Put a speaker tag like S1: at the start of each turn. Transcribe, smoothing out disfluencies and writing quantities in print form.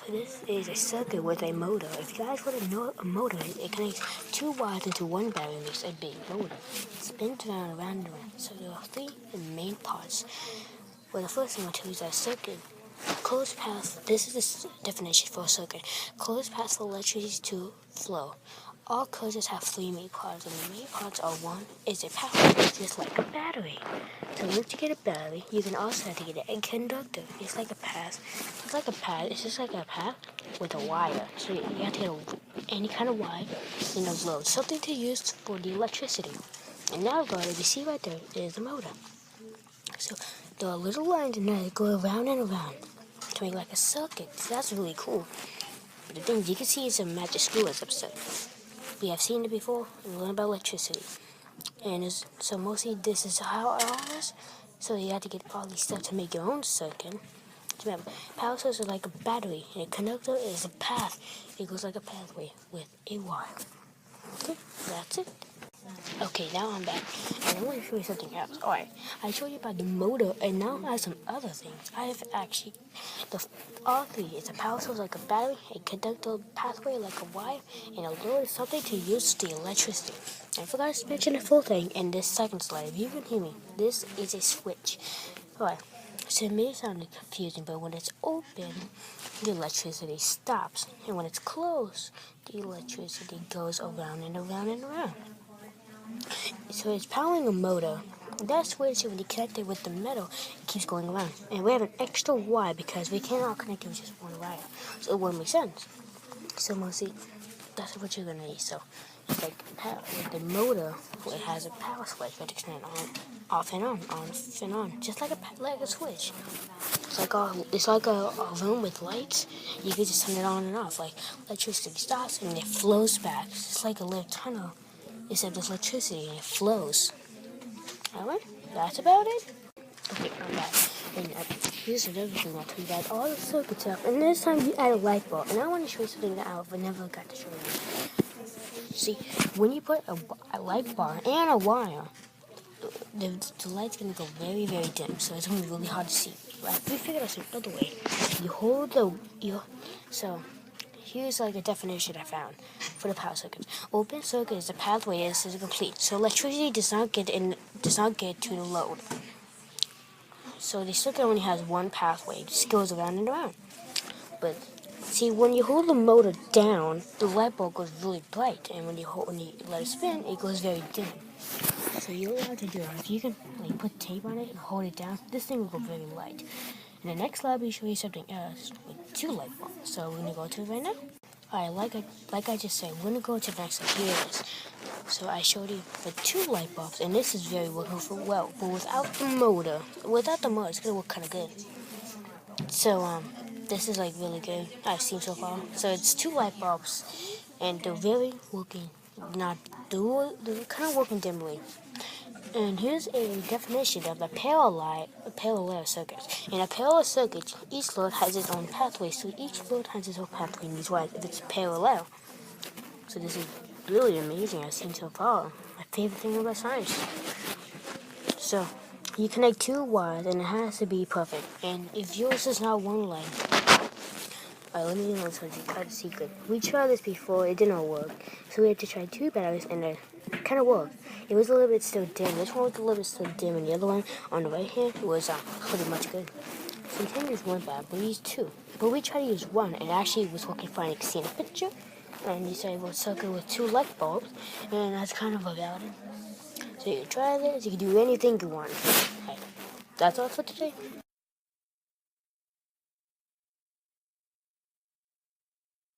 S1: So this is a circuit with a motor. If you guys want to know a motor, it connects two wires into one battery and makes a big motor. It spins around and around and around. So there are three main parts. Well, the first thing I'll tell you is that circuit. Closed path, this is the definition for a circuit. Closed path for electricity to flow. All currents have three main parts, and the main parts are one is a power, just like a battery. So once you get a battery, you can also have to get a conductor. It's like a path. It's like a path. It's just like a path with a wire. So you have to get any kind of wire and a load, something to use for the electricity. And now, guys, if you see right there is the motor. So there are little lines in there that go around and around to make like a circuit. So that's really cool. But the thing you can see is a Magic Schoolers episode. We have seen it before and learned about electricity. And so mostly this is how it all is. So you have to get all these stuff to make your own circuit. Remember, power source is like a battery, and a conductor is a path. It goes like a pathway with a wire. Okay, that's it. Okay, now I'm back, and I want to show you something else. Alright, I showed you about the motor, and now I have some other things. I have actually, all three. It's a power source like a battery, a conductor pathway like a wire, and a load is something to use the electricity. I forgot to mention the full thing in this second slide. If you can hear me, this is a switch. Alright, so it may sound confusing, but when it's open, the electricity stops, and when it's closed, the electricity goes around and around and around. So it's powering a motor. That switch, when you connect it with the metal, it keeps going around. And we have an extra wire because we cannot connect it with just one wire. So it wouldn't make sense. So mostly, that's what you're going to need. So it's like power, with the motor, it has a power switch that turn on, off and on and on, just like a switch. It's like a room with lights. You can just turn it on and off. Like electricity stops and it flows back. It's just like a little tunnel. Except there's electricity and it flows. Alright, that's about it. Okay, I'm back. And here's another thing I'll tell you guys. All the circuits up, and this time you add a light bulb. And I want to show you something that I never got to show you. See, when you put a light bar and a wire, the light's going to go very, very dim. So it's going to be really hard to see. Like, we figured out another way. You hold so here's like a definition I found for the power circuit. Open circuit is the pathway is complete. So electricity does not get to the load. So the circuit only has one pathway. It just goes around and around. But see, when you hold the motor down, the light bulb goes really bright, and when you let it spin, it goes very dim. So you're allowed to do it. If you can put tape on it and hold it down, this thing will go very light. In the next lab, we show you something else with two light bulbs. So we're gonna go to it right now. Alright, like I just said, we're gonna go to the next one. Here it is. So I showed you the two light bulbs, and this is very working for well, but without the motor, it's gonna work kind of good. So this is like really good. I've seen so far. So it's two light bulbs, and they're very working. They're kind of working dimly. And here's a definition of a parallel circuit. In a parallel circuit, each load has its own pathway, so each load has its own pathway in these wires if it's parallel. So this is really amazing I've seen so far. My favorite thing about science. So you connect two wires and it has to be perfect. And if yours is not one line, let me know something kind of secret. We tried this before, it didn't work. So we had to try two batteries and it kind of worked. It was a little bit still dim. This one was a little bit still dim, and the other one on the right hand was pretty much good. So we can't use one battery, but we used two. But we tried to use one, and actually it was working fine. You can see in the picture. And you said it was circuit with two light bulbs, and that's kind of about it. So you can try this, you can do anything you want. Right. That's all for today.